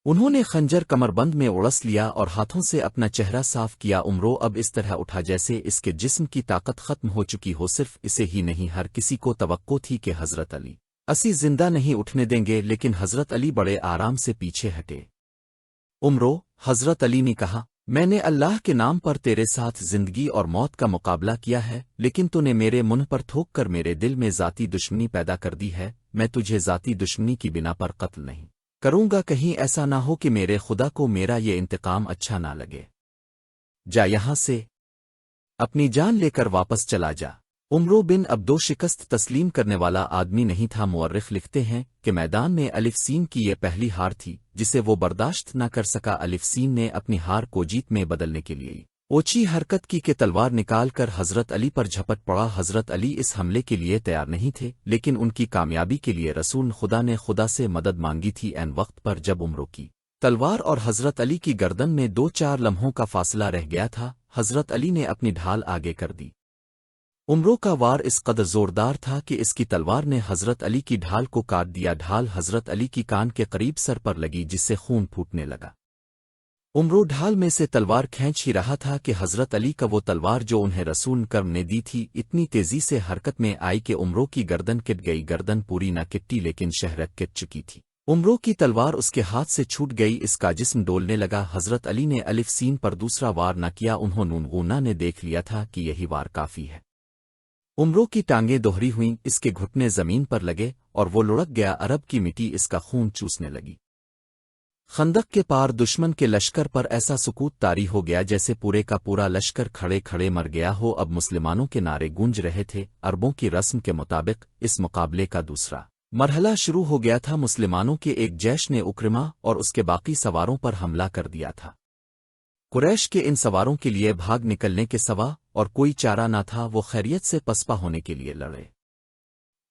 انہوں نے خنجر کمر بند میں اڑس لیا اور ہاتھوں سے اپنا چہرہ صاف کیا۔ عمرو اب اس طرح اٹھا جیسے اس کے جسم کی طاقت ختم ہو چکی ہو۔ صرف اسے ہی نہیں، ہر کسی کو توقع تھی کہ حضرت علی اسی زندہ نہیں اٹھنے دیں گے، لیکن حضرت علی بڑے آرام سے پیچھے ہٹے۔ عمرو، حضرت علی نے کہا، میں نے اللہ کے نام پر تیرے ساتھ زندگی اور موت کا مقابلہ کیا ہے، لیکن تو نے میرے منہ پر تھوک کر میرے دل میں ذاتی دشمنی پیدا کر دی ہے۔ میں تجھے ذاتی دشمنی کی بنا پر قتل نہیں کروں گا، کہیں ایسا نہ ہو کہ میرے خدا کو میرا یہ انتقام اچھا نہ لگے۔ جا یہاں سے، اپنی جان لے کر واپس چلا جا۔ عمرو بن عبدو شکست تسلیم کرنے والا آدمی نہیں تھا۔ مورخ لکھتے ہیں کہ میدان میں الف سین کی یہ پہلی ہار تھی جسے وہ برداشت نہ کر سکا۔ الف سین نے اپنی ہار کو جیت میں بدلنے کے لیے اوچھی حرکت کی کہ تلوار نکال کر حضرت علی پر جھپٹ پڑا۔ حضرت علی اس حملے کے لیے تیار نہیں تھے، لیکن ان کی کامیابی کے لیے رسول خدا نے خدا سے مدد مانگی تھی۔ عین وقت پر جب عمرو کی تلوار اور حضرت علی کی گردن میں 2-4 لمحوں کا فاصلہ رہ گیا تھا، حضرت علی نے اپنی ڈھال آگے کر دی۔ عمرو کا وار اس قدر زوردار تھا کہ اس کی تلوار نے حضرت علی کی ڈھال کو کاٹ دیا۔ ڈھال حضرت علی کی کان کے قریب سر پر لگی جس سے خون پھوٹنے لگا۔ عمرو ڈھال میں سے تلوار کھینچ ہی رہا تھا کہ حضرت علی کا وہ تلوار جو انہیں رسول کرم نے دی تھی اتنی تیزی سے حرکت میں آئی کہ عمرو کی گردن کٹ گئی۔ گردن پوری نہ کٹی لیکن شہرت کٹ چکی تھی۔ عمرو کی تلوار اس کے ہاتھ سے چھوٹ گئی، اس کا جسم ڈولنے لگا۔ حضرت علی نے الف سین پر دوسرا وار نہ کیا، انہوں نونغونا نے دیکھ لیا تھا کہ یہی وار کافی ہے۔ عمرو کی ٹانگیں دوہری ہوئیں، اس کے گھٹنے زمین پر لگے اور وہ لڑک گیا۔ عرب کی مٹی اس کا خون چوسنے لگی۔ خندق کے پار دشمن کے لشکر پر ایسا سکوت طاری ہو گیا جیسے پورے کا پورا لشکر کھڑے کھڑے مر گیا ہو۔ اب مسلمانوں کے نعرے گونج رہے تھے۔ عربوں کی رسم کے مطابق اس مقابلے کا دوسرا مرحلہ شروع ہو گیا تھا۔ مسلمانوں کے ایک جیش نے اکرما اور اس کے باقی سواروں پر حملہ کر دیا تھا۔ قریش کے ان سواروں کے لیے بھاگ نکلنے کے سوا اور کوئی چارہ نہ تھا، وہ خیریت سے پسپا ہونے کے لیے لڑے۔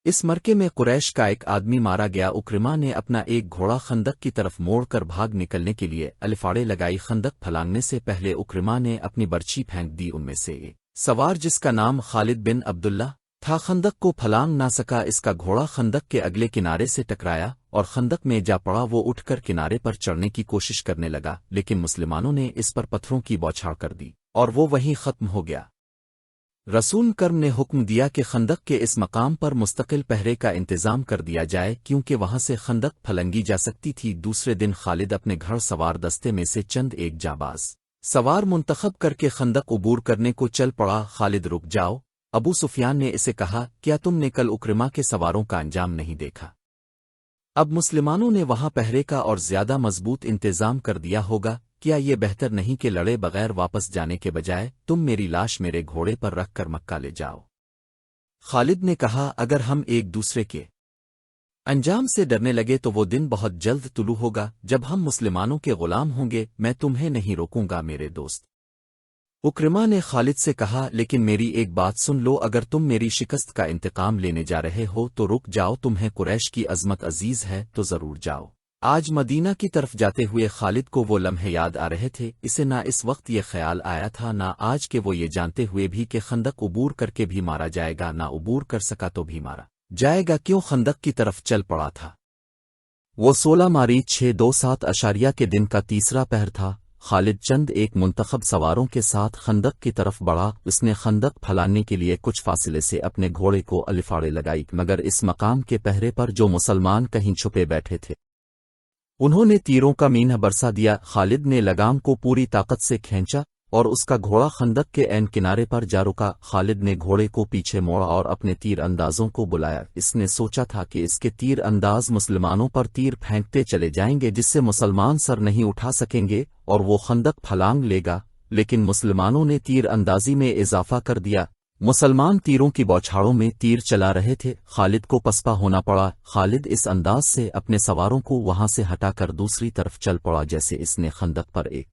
اس مرکے میں قریش کا ایک آدمی مارا گیا۔ اکرما نے اپنا ایک گھوڑا خندق کی طرف موڑ کر بھاگ نکلنے کے لیے الفاڑے لگائی۔ خندق پھلانگنے سے پہلے اکرما نے اپنی برچھی پھینک دی۔ ان میں سے ایک سوار جس کا نام خالد بن عبداللہ تھا خندق کو پھلانگ نہ سکا، اس کا گھوڑا خندق کے اگلے کنارے سے ٹکرایا اور خندق میں جا پڑا۔ وہ اٹھ کر کنارے پر چڑھنے کی کوشش کرنے لگا، لیکن مسلمانوں نے اس پر پتھروں کی بوچھاڑ کر دی اور وہ وہیں ختم ہو گیا۔ رسول کرم نے حکم دیا کہ خندق کے اس مقام پر مستقل پہرے کا انتظام کر دیا جائے، کیونکہ وہاں سے خندق پھلنگی جا سکتی تھی۔ دوسرے دن خالد اپنے گھڑ سوار دستے میں سے چند ایک جانباز سوار منتخب کر کے خندق عبور کرنے کو چل پڑا۔ خالد رک جاؤ، ابو سفیان نے اسے کہا، کیا تم نے کل اکرما کے سواروں کا انجام نہیں دیکھا؟ اب مسلمانوں نے وہاں پہرے کا اور زیادہ مضبوط انتظام کر دیا ہوگا، کیا یہ بہتر نہیں کہ لڑے بغیر واپس جانے کے بجائے تم میری لاش میرے گھوڑے پر رکھ کر مکہ لے جاؤ؟ خالد نے کہا، اگر ہم ایک دوسرے کے انجام سے ڈرنے لگے تو وہ دن بہت جلد طلوع ہوگا جب ہم مسلمانوں کے غلام ہوں گے۔ میں تمہیں نہیں روکوں گا میرے دوست۔ اکرما نے خالد سے کہا، لیکن میری ایک بات سن لو، اگر تم میری شکست کا انتقام لینے جا رہے ہو تو رک جاؤ، تمہیں قریش کی عظمت عزیز ہے تو ضرور جاؤ۔ آج مدینہ کی طرف جاتے ہوئے خالد کو وہ لمحے یاد آ رہے تھے، اسے نہ اس وقت یہ خیال آیا تھا نہ آج کہ وہ یہ جانتے ہوئے بھی کہ خندق عبور کر کے بھی مارا جائے گا، نہ عبور کر سکا تو بھی مارا جائے گا، کیوں خندق کی طرف چل پڑا تھا۔ وہ 16 مارچ 627 کے دن کا تیسرا پہر تھا۔ خالد چند ایک منتخب سواروں کے ساتھ خندق کی طرف بڑھا۔ اس نے خندق پھیلانے کے لیے کچھ فاصلے سے اپنے گھوڑے کو الفاڑے لگائی، مگر اس مقام کے پہرے پر جو مسلمان کہیں چھپے بیٹھے تھے انہوں نے تیروں کا مینہ برسا دیا۔ خالد نے لگام کو پوری طاقت سے کھینچا اور اس کا گھوڑا خندق کے عین کنارے پر جا رکا۔ خالد نے گھوڑے کو پیچھے موڑا اور اپنے تیر اندازوں کو بلایا۔ اس نے سوچا تھا کہ اس کے تیر انداز مسلمانوں پر تیر پھینکتے چلے جائیں گے جس سے مسلمان سر نہیں اٹھا سکیں گے اور وہ خندق پھلانگ لے گا، لیکن مسلمانوں نے تیر اندازی میں اضافہ کر دیا۔ مسلمان تیروں کی بوچھاڑوں میں تیر چلا رہے تھے، خالد کو پسپا ہونا پڑا۔ خالد اس انداز سے اپنے سواروں کو وہاں سے ہٹا کر دوسری طرف چل پڑا جیسے اس نے خندق پر ایک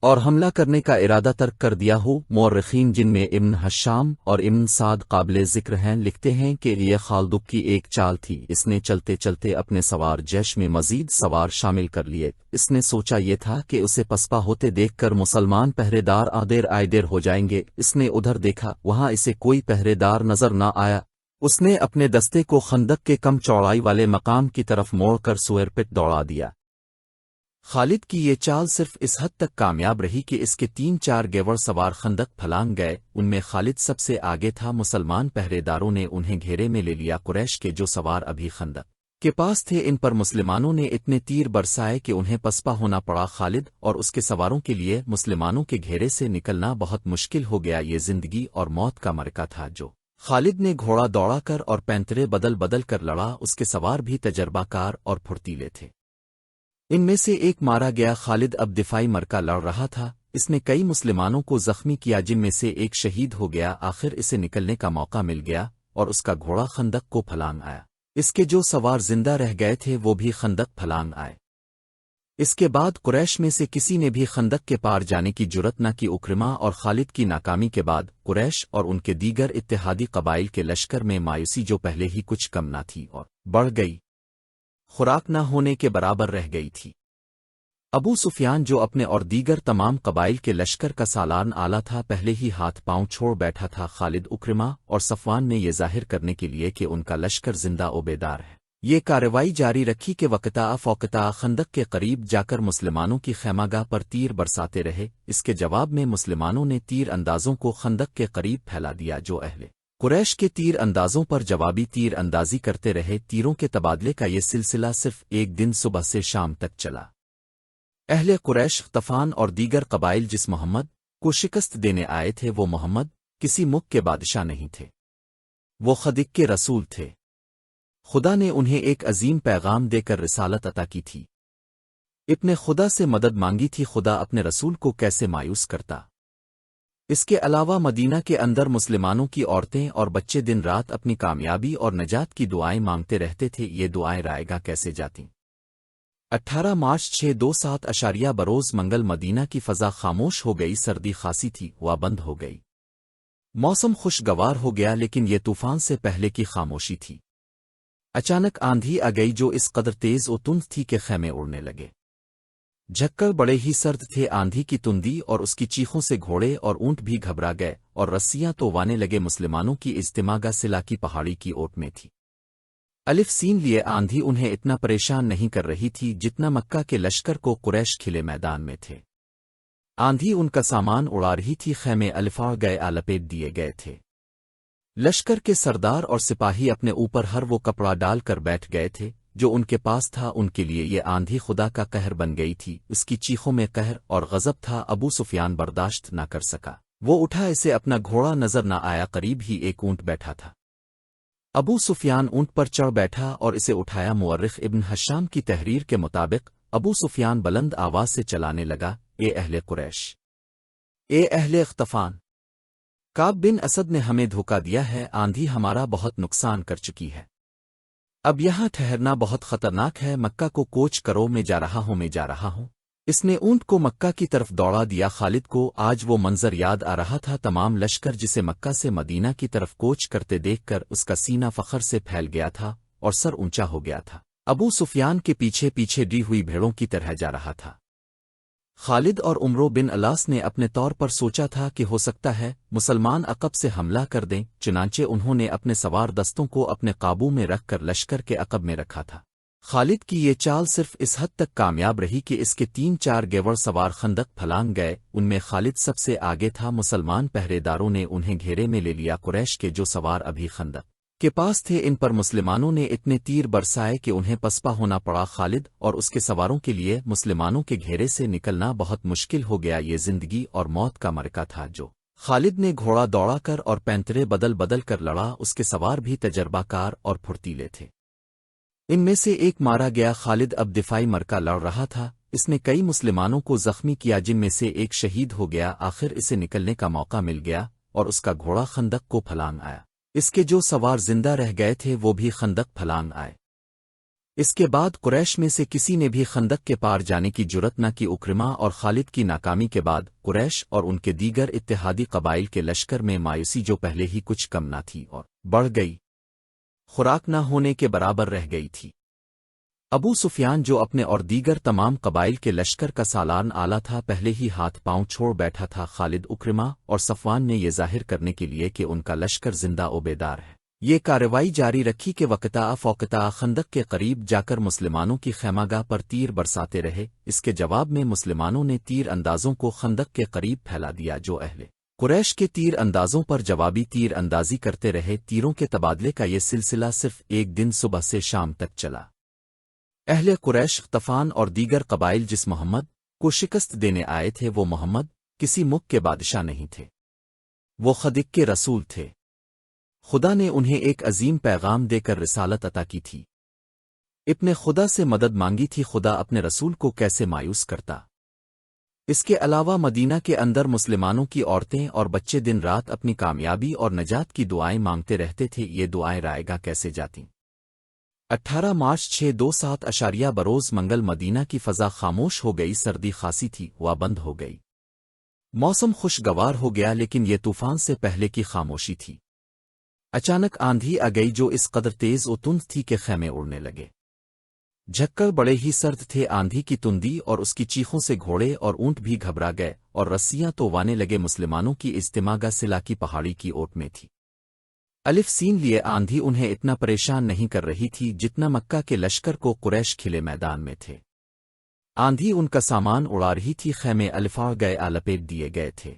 اور حملہ کرنے کا ارادہ ترک کر دیا ہو۔ مورخین جن میں ابن حشام اور ابن سعد قابل ذکر ہیں لکھتے ہیں کہ یہ خالد کی ایک چال تھی، اس نے چلتے چلتے اپنے سوار جیش میں مزید سوار شامل کر لیے۔ اس نے سوچا یہ تھا کہ اسے پسپا ہوتے دیکھ کر مسلمان پہرے دار آدیر ہو جائیں گے۔ اس نے ادھر دیکھا، وہاں اسے کوئی پہرے دار نظر نہ آیا۔ اس نے اپنے دستے کو خندق کے کم چوڑائی والے مقام کی طرف موڑ کر سوئر پٹ دوڑا دیا۔ خالد کی یہ چال صرف اس حد تک کامیاب رہی کہ اس کے 3-4 گیور سوار خندق پھلانگ گئے، ان میں خالد سب سے آگے تھا۔ مسلمان پہرے داروں نے انہیں گھیرے میں لے لیا۔ قریش کے جو سوار ابھی خندق کے پاس تھے، ان پر مسلمانوں نے اتنے تیر برسائے کہ انہیں پسپا ہونا پڑا۔ خالد اور اس کے سواروں کے لیے مسلمانوں کے گھیرے سے نکلنا بہت مشکل ہو گیا۔ یہ زندگی اور موت کا معرکہ تھا جو خالد نے گھوڑا دوڑا کر اور پینترے بدل بدل کر لڑا۔ اس کے سوار بھی تجربہ کار اور پھرتیلے تھے۔ ان میں سے ایک مارا گیا۔ خالد اب دفاعی معرکہ لڑ رہا تھا۔ اس نے کئی مسلمانوں کو زخمی کیا، جن میں سے ایک شہید ہو گیا۔ آخر اسے نکلنے کا موقع مل گیا اور اس کا گھوڑا خندق کو پھلانگ آیا۔ اس کے جو سوار زندہ رہ گئے تھے وہ بھی خندق پھلانگ آئے۔ اس کے بعد قریش میں سے کسی نے بھی خندق کے پار جانے کی جرت نہ کی۔ اکرما اور خالد کی ناکامی کے بعد قریش اور ان کے دیگر اتحادی قبائل کے لشکر میں مایوسی جو پہلے ہی کچھ کم نہ تھی اور بڑھ گئی، خوراک نہ ہونے کے برابر رہ گئی تھی۔ ابو سفیان جو اپنے اور دیگر تمام قبائل کے لشکر کا سالار آلہ تھا، پہلے ہی ہاتھ پاؤں چھوڑ بیٹھا تھا۔ خالد، اکرما اور صفوان نے یہ ظاہر کرنے کے لیے کہ ان کا لشکر زندہ و بیدار ہے، یہ کارروائی جاری رکھی کہ وقتا فوقتا خندق کے قریب جا کر مسلمانوں کی خیمہ گاہ پر تیر برساتے رہے۔ اس کے جواب میں مسلمانوں نے تیر اندازوں کو خندق کے قریب پھیلا دیا، جو اہل قریش کے تیر اندازوں پر جوابی تیر اندازی کرتے رہے۔ تیروں کے تبادلے کا یہ سلسلہ صرف ایک دن صبح سے شام تک چلا۔ اہل قریش، غطفان اور دیگر قبائل جس محمد کو شکست دینے آئے تھے، وہ محمد کسی ملک کے بادشاہ نہیں تھے، وہ خدک کے رسول تھے۔ خدا نے انہیں ایک عظیم پیغام دے کر رسالت عطا کی تھی، اپنے خدا سے مدد مانگی تھی۔ خدا اپنے رسول کو کیسے مایوس کرتا؟ اس کے علاوہ مدینہ کے اندر مسلمانوں کی عورتیں اور بچے دن رات اپنی کامیابی اور نجات کی دعائیں مانگتے رہتے تھے۔ یہ دعائیں رائے گاہ کیسے جاتیں؟ 18 مارچ 627 بروز منگل مدینہ کی فضا خاموش ہو گئی۔ سردی خاصی تھی، ہوا بند ہو گئی، موسم خوشگوار ہو گیا، لیکن یہ طوفان سے پہلے کی خاموشی تھی۔ اچانک آندھی آ گئی جو اس قدر تیز و تند تھی کہ خیمے اڑنے لگے۔ جھکڑ بڑے ہی سرد تھے۔ آندھی کی تندی اور اس کی چیخوں سے گھوڑے اور اونٹ بھی گھبرا گئے اور رسیاں تو وانے لگے۔ مسلمانوں کی اجتماع گاہ سلا کی پہاڑی کی اوٹ میں تھی۔ الف سین لیے آندھی انہیں اتنا پریشان نہیں کر رہی تھی جتنا مکہ کے لشکر کو قریش کھلے میدان میں تھے۔ آندھی ان کا سامان اڑا رہی تھی، خیمے الفاڑ گئے، لپیٹ دیے گئے تھے۔ لشکر کے سردار اور سپاہی اپنے اوپر ہر وہ کپڑا ڈال کر بیٹھ گئے تھے جو ان کے پاس تھا۔ ان کے لیے یہ آندھی خدا کا قہر بن گئی تھی۔ اس کی چیخوں میں قہر اور غضب تھا۔ ابو سفیان برداشت نہ کر سکا، وہ اٹھا، اسے اپنا گھوڑا نظر نہ آیا۔ قریب ہی ایک اونٹ بیٹھا تھا۔ ابو سفیان اونٹ پر چڑھ بیٹھا اور اسے اٹھایا۔ مورخ ابن حشام کی تحریر کے مطابق ابو سفیان بلند آواز سے چلانے لگا، اے اہل قریش، اے اہل غطفان، کعب بن اسد نے ہمیں دھوکا دیا ہے، آندھی ہمارا بہت نقصان کر چکی ہے، اب یہاں ٹھہرنا بہت خطرناک ہے، مکہ کو کوچ کرو، میں جا رہا ہوں۔ اس نے اونٹ کو مکہ کی طرف دوڑا دیا۔ خالد کو آج وہ منظر یاد آ رہا تھا، تمام لشکر جسے مکہ سے مدینہ کی طرف کوچ کرتے دیکھ کر اس کا سینہ فخر سے پھیل گیا تھا اور سر اونچا ہو گیا تھا۔ ابو سفیان کے پیچھے پیچھے ڈی ہوئی بھیڑوں کی طرح جا رہا تھا۔ خالد اور عمرو بن الاس نے اپنے طور پر سوچا تھا کہ ہو سکتا ہے مسلمان عقب سے حملہ کر دیں، چنانچہ انہوں نے اپنے سوار دستوں کو اپنے قابو میں رکھ کر لشکر کے عقب میں رکھا تھا۔ خالد کی یہ چال صرف اس حد تک کامیاب رہی کہ اس کے 3-4 گیور سوار خندق پھلانگ گئے، ان میں خالد سب سے آگے تھا۔ مسلمان پہرے داروں نے انہیں گھیرے میں لے لیا۔ قریش کے جو سوار ابھی خندق کے پاس تھے، ان پر مسلمانوں نے اتنے تیر برسائے کہ انہیں پسپا ہونا پڑا۔ خالد اور اس کے سواروں کے لیے مسلمانوں کے گھیرے سے نکلنا بہت مشکل ہو گیا۔ یہ زندگی اور موت کا معرکہ تھا جو خالد نے گھوڑا دوڑا کر اور پینترے بدل بدل کر لڑا۔ اس کے سوار بھی تجربہ کار اور پھرتیلے تھے۔ ان میں سے ایک مارا گیا۔ خالد اب دفاعی معرکہ لڑ رہا تھا۔ اس نے کئی مسلمانوں کو زخمی کیا، جن میں سے ایک شہید ہو گیا۔ آخر اسے نکلنے کا موقع مل گیا اور اس کا گھوڑا خندق کو پھلانگ آیا۔ اس کے جو سوار زندہ رہ گئے تھے وہ بھی خندق پھلانگ آئے۔ اس کے بعد قریش میں سے کسی نے بھی خندق کے پار جانے کی جرت نہ کی۔ اکرما اور خالد کی ناکامی کے بعد قریش اور ان کے دیگر اتحادی قبائل کے لشکر میں مایوسی جو پہلے ہی کچھ کم نہ تھی اور بڑھ گئی، خوراک نہ ہونے کے برابر رہ گئی تھی۔ ابو سفیان جو اپنے اور دیگر تمام قبائل کے لشکر کا سالار آلہ تھا، پہلے ہی ہاتھ پاؤں چھوڑ بیٹھا تھا۔ خالد، اکرما اور صفوان نے یہ ظاہر کرنے کے لیے کہ ان کا لشکر زندہ و بیدار ہے، یہ کارروائی جاری رکھی کہ وقتا فوقتا خندق کے قریب جا کر مسلمانوں کی خیمہ گاہ پر تیر برساتے رہے۔ اس کے جواب میں مسلمانوں نے تیر اندازوں کو خندق کے قریب پھیلا دیا، جو اہل قریش کے تیر اندازوں پر جوابی تیر اندازی کرتے رہے۔ تیروں کے تبادلے کا یہ سلسلہ صرف ایک دن صبح سے شام تک چلا۔ اہل قریش، غطفان اور دیگر قبائل جس محمد کو شکست دینے آئے تھے، وہ محمد کسی ملک کے بادشاہ نہیں تھے، وہ خدق کے رسول تھے۔ خدا نے انہیں ایک عظیم پیغام دے کر رسالت عطا کی تھی، اپنے خدا سے مدد مانگی تھی۔ خدا اپنے رسول کو کیسے مایوس کرتا؟ اس کے علاوہ مدینہ کے اندر مسلمانوں کی عورتیں اور بچے دن رات اپنی کامیابی اور نجات کی دعائیں مانگتے رہتے تھے۔ یہ دعائیں رائے گاہ کیسے جاتیں؟ 18 مارچ 627 بروز منگل مدینہ کی فضا خاموش ہو گئی۔ سردی خاصی تھی، ہوا بند ہو گئی، موسم خوشگوار ہو گیا، لیکن یہ طوفان سے پہلے کی خاموشی تھی۔ اچانک آندھی آ گئی جو اس قدر تیز و تند تھی کہ خیمے اڑنے لگے۔ جھکڑ بڑے ہی سرد تھے۔ آندھی کی تندی اور اس کی چیخوں سے گھوڑے اور اونٹ بھی گھبرا گئے اور رسیاں تو وانے لگے۔ مسلمانوں کی اجتماع گاہ سلا کی پہاڑی کی اوٹ میں تھی۔ الف سین لیے آندھی انہیں اتنا پریشان نہیں کر رہی تھی جتنا مکہ کے لشکر کو قریش کھلے میدان میں تھے۔ آندھی ان کا سامان اڑا رہی تھی، خیمے الفاڑ گئے، لپیٹ دیے گئے تھے۔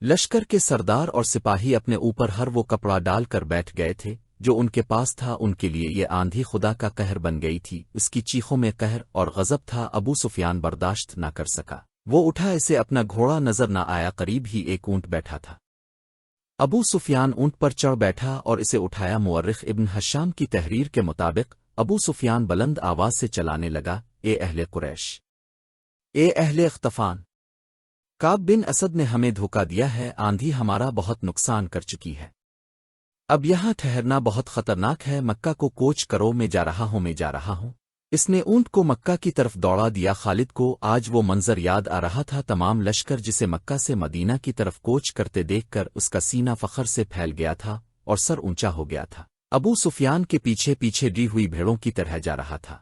لشکر کے سردار اور سپاہی اپنے اوپر ہر وہ کپڑا ڈال کر بیٹھ گئے تھے جو ان کے پاس تھا۔ ان کے لیے یہ آندھی خدا کا قہر بن گئی تھی۔ اس کی چیخوں میں قہر اور غضب تھا۔ ابو سفیان برداشت نہ کر سکا، وہ اٹھا، اسے اپنا گھوڑا نظر نہ آیا۔ قریب ہی ایک اونٹ بیٹھا تھا۔ ابو سفیان اونٹ پر چڑھ بیٹھا اور اسے اٹھایا۔ مورخ ابن حشام کی تحریر کے مطابق ابو سفیان بلند آواز سے چلانے لگا، اے اہل قریش، اے اہل غطفان، کعب بن اسد نے ہمیں دھوکہ دیا ہے۔ آندھی ہمارا بہت نقصان کر چکی ہے، اب یہاں ٹھہرنا بہت خطرناک ہے۔ مکہ کو کوچ کرو، میں جا رہا ہوں۔ اس نے اونٹ کو مکہ کی طرف دوڑا دیا۔ خالد کو آج وہ منظر یاد آ رہا تھا، تمام لشکر جسے مکہ سے مدینہ کی طرف کوچ کرتے دیکھ کر اس کا سینہ فخر سے پھیل گیا تھا اور سر اونچا ہو گیا تھا۔ ابو سفیان کے پیچھے پیچھے ڈی ہوئی بھیڑوں کی طرح جا رہا تھا۔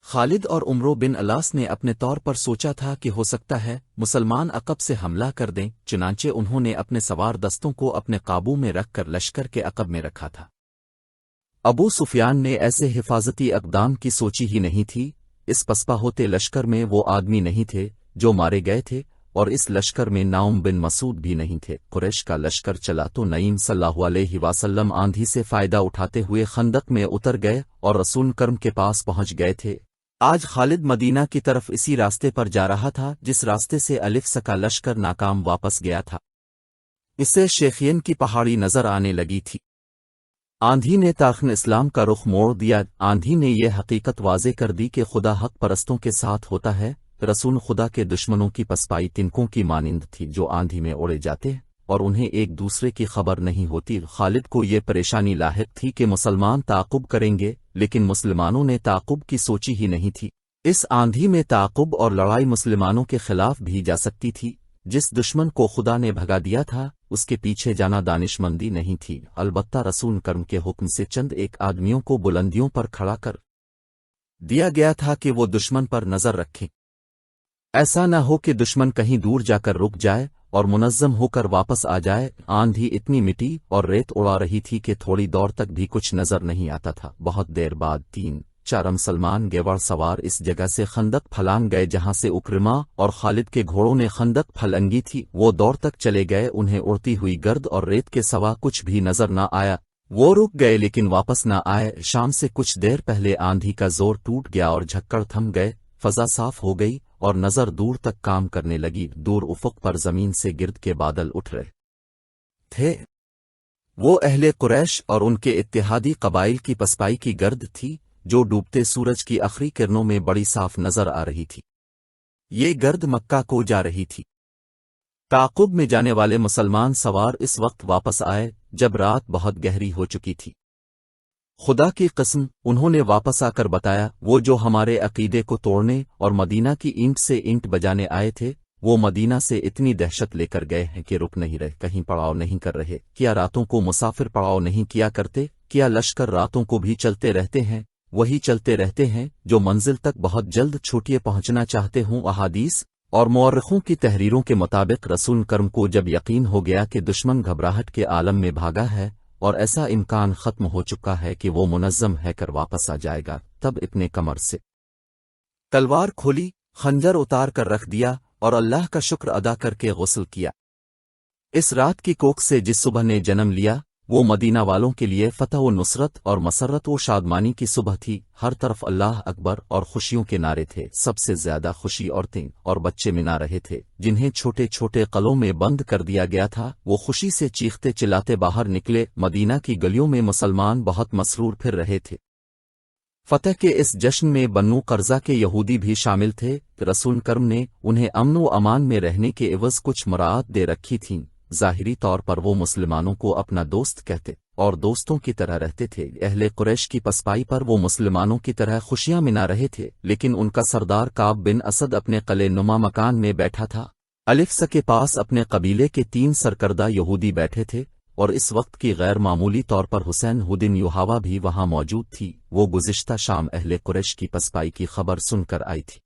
خالد اور عمرو بن الاس نے اپنے طور پر سوچا تھا کہ ہو سکتا ہے مسلمان عقب سے حملہ کر دیں، چنانچہ انہوں نے اپنے سوار دستوں کو اپنے قابو میں رکھ کر لشکر کے عقب میں رکھا تھا۔ ابو سفیان نے ایسے حفاظتی اقدام کی سوچی ہی نہیں تھی۔ اس پسپا ہوتے لشکر میں وہ آدمی نہیں تھے جو مارے گئے تھے، اور اس لشکر میں نعم بن مسعود بھی نہیں تھے۔ قریش کا لشکر چلا تو نعیم صلی اللہ علیہ وسلم آندھی سے فائدہ اٹھاتے ہوئے خندق میں اتر گئے اور رسول کرم کے پاس پہنچ گئے تھے۔ آج خالد مدینہ کی طرف اسی راستے پر جا رہا تھا جس راستے سے الف سکا لشکر ناکام واپس گیا تھا۔ اسے شیخین کی پہاڑی نظر آنے لگی تھی۔ آندھی نے تارخن اسلام کا رخ موڑ دیا۔ آندھی نے یہ حقیقت واضح کر دی کہ خدا حق پرستوں کے ساتھ ہوتا ہے۔ رسول خدا کے دشمنوں کی پسپائی تنکوں کی مانند تھی جو آندھی میں اڑے جاتے اور انہیں ایک دوسرے کی خبر نہیں ہوتی۔ خالد کو یہ پریشانی لاحق تھی کہ مسلمان تعاقب کریں گے، لیکن مسلمانوں نے تعاقب کی سوچی ہی نہیں تھی۔ اس آندھی میں تعاقب اور لڑائی مسلمانوں کے خلاف بھی جا سکتی تھی۔ جس دشمن کو خدا نے بھگا دیا تھا اس کے پیچھے جانا دانشمندی نہیں تھی۔ البتہ رسول کرم کے حکم سے چند ایک آدمیوں کو بلندیوں پر کھڑا کر دیا گیا تھا کہ وہ دشمن پر نظر رکھیں، ایسا نہ ہو کہ دشمن کہیں دور جا کر رک جائے اور منظم ہو کر واپس آ جائے۔ آندھی اتنی مٹی اور ریت اڑا رہی تھی کہ تھوڑی دور تک بھی کچھ نظر نہیں آتا تھا۔ بہت دیر بعد 3-4 مسلمان گیوڑ سوار اس جگہ سے خندق پھلانگ گئے جہاں سے اکرما اور خالد کے گھوڑوں نے خندق پھلانگی تھی۔ وہ دور تک چلے گئے، انہیں اڑتی ہوئی گرد اور ریت کے سوا کچھ بھی نظر نہ آیا۔ وہ رک گئے لیکن واپس نہ آئے۔ شام سے کچھ دیر پہلے آندھی کا زور ٹوٹ گیا اور جھکڑ تھم گئے، فضا صاف ہو گئی اور نظر دور تک کام کرنے لگی۔ دور افق پر زمین سے گرد کے بادل اٹھ رہے تھے، وہ اہل قریش اور ان کے اتحادی قبائل کی پسپائی کی گرد تھی جو ڈوبتے سورج کی آخری کرنوں میں بڑی صاف نظر آ رہی تھی۔ یہ گرد مکہ کو جا رہی تھی۔ تعاقب میں جانے والے مسلمان سوار اس وقت واپس آئے جب رات بہت گہری ہو چکی تھی۔ خدا کی قسم، انہوں نے واپس آ کر بتایا، وہ جو ہمارے عقیدے کو توڑنے اور مدینہ کی اینٹ سے اینٹ بجانے آئے تھے، وہ مدینہ سے اتنی دہشت لے کر گئے ہیں کہ رک نہیں رہے، کہیں پڑاؤ نہیں کر رہے۔ کیا راتوں کو مسافر پڑاؤ نہیں کیا کرتے؟ کیا لشکر راتوں کو بھی چلتے رہتے ہیں؟ وہی چلتے رہتے ہیں جو منزل تک بہت جلد چھوٹیے پہنچنا چاہتے ہوں۔ احادیث اور مورخوں کی تحریروں کے مطابق رسول کرم کو جب یقین ہو گیا کہ دشمن گھبراہٹ کے عالم میں بھاگا ہے اور ایسا امکان ختم ہو چکا ہے کہ وہ منظم ہے کر واپس آ جائے گا، تب اپنے کمر سے تلوار کھولی، خنجر اتار کر رکھ دیا اور اللہ کا شکر ادا کر کے غسل کیا۔ اس رات کی کوکھ سے جس صبح نے جنم لیا، وہ مدینہ والوں کے لیے فتح و نصرت اور مسرت و شادمانی کی صبح تھی۔ ہر طرف اللہ اکبر اور خوشیوں کے نعرے تھے۔ سب سے زیادہ خوشی عورتیں اور بچے منا رہے تھے، جنہیں چھوٹے چھوٹے قلعوں میں بند کر دیا گیا تھا۔ وہ خوشی سے چیختے چلاتے باہر نکلے۔ مدینہ کی گلیوں میں مسلمان بہت مسرور پھر رہے تھے۔ فتح کے اس جشن میں بنو قرظہ کے یہودی بھی شامل تھے۔ رسول کرم نے انہیں امن و امان میں رہنے کے عوض کچھ مراعات دے رکھی تھیں۔ ظاہری طور پر وہ مسلمانوں کو اپنا دوست کہتے اور دوستوں کی طرح رہتے تھے۔ اہل قریش کی پسپائی پر وہ مسلمانوں کی طرح خوشیاں منا رہے تھے، لیکن ان کا سردار کعب بن اسد اپنے قلعے نما مکان میں بیٹھا تھا۔ الفسا کے پاس اپنے قبیلے کے 3 سرکردہ یہودی بیٹھے تھے، اور اس وقت کی غیر معمولی طور پر حسین ہدن یوہاوا بھی وہاں موجود تھی۔ وہ گزشتہ شام اہل قریش کی پسپائی کی خبر سن کر آئی تھی۔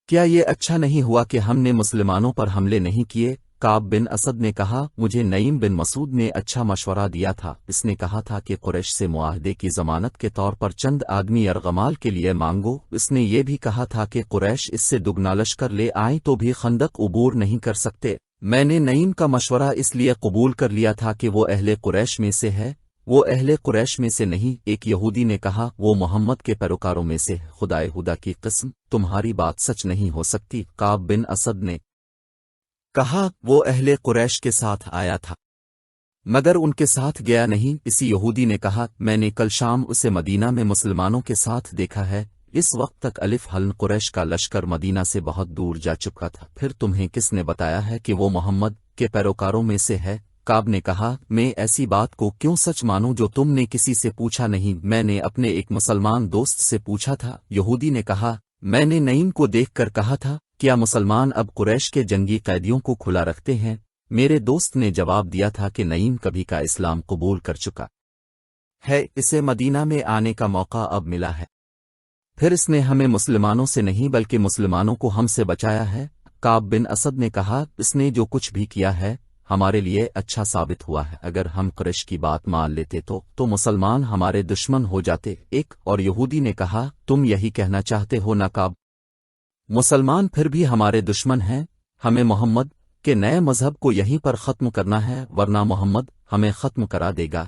کیا یہ اچھا نہیں ہوا کہ ہم نے مسلمانوں پر حملے نہیں کیے؟ کعب بن اسد نے کہا، مجھے نعیم بن مسعود نے اچھا مشورہ دیا تھا۔ اس نے کہا تھا کہ قریش سے معاہدے کی ضمانت کے طور پر چند آدمی یرغمال کے لیے مانگو۔ اس نے یہ بھی کہا تھا کہ قریش اس سے دگنا لشکر لے آئیں تو بھی خندق عبور نہیں کر سکتے۔ میں نے نعیم کا مشورہ اس لیے قبول کر لیا تھا کہ وہ اہل قریش میں سے ہے، وہ اہل قریش میں سے نہیں۔ ایک یہودی نے کہا، وہ محمد کے پیروکاروں میں سے ہے۔ خدائے خدا کی قسم، تمہاری بات سچ نہیں ہو سکتی۔ کعب بن اسد نے کہا، وہ اہل قریش کے ساتھ آیا تھا مگر ان کے ساتھ گیا نہیں۔ اسی یہودی نے کہا، میں نے کل شام اسے مدینہ میں مسلمانوں کے ساتھ دیکھا ہے۔ اس وقت تک الف حلن قریش کا لشکر مدینہ سے بہت دور جا چکا تھا۔ پھر تمہیں کس نے بتایا ہے کہ وہ محمد کے پیروکاروں میں سے ہے؟ کعب نے کہا، میں ایسی بات کو کیوں سچ مانوں جو تم نے کسی سے پوچھا نہیں؟ میں نے اپنے ایک مسلمان دوست سے پوچھا تھا۔ یہودی نے کہا، میں نے نعیم کو دیکھ کر کہا تھا، کیا مسلمان اب قریش کے جنگی قیدیوں کو کھلا رکھتے ہیں؟ میرے دوست نے جواب دیا تھا کہ نعیم کبھی کا اسلام قبول کر چکا ہے، اسے مدینہ میں آنے کا موقع اب ملا ہے۔ پھر اس نے ہمیں مسلمانوں سے نہیں بلکہ مسلمانوں کو ہم سے بچایا ہے۔ کعب بن اسد نے کہا، اس نے جو کچھ بھی کیا ہے ہمارے لیے اچھا ثابت ہوا ہے۔ اگر ہم قریش کی بات مان لیتے تو مسلمان ہمارے دشمن ہو جاتے۔ ایک اور یہودی نے کہا، تم یہی کہنا چاہتے ہو نا کعب؟ مسلمان پھر بھی ہمارے دشمن ہیں۔ ہمیں محمد کے نئے مذہب کو یہیں پر ختم کرنا ہے، ورنہ محمد ہمیں ختم کرا دے گا۔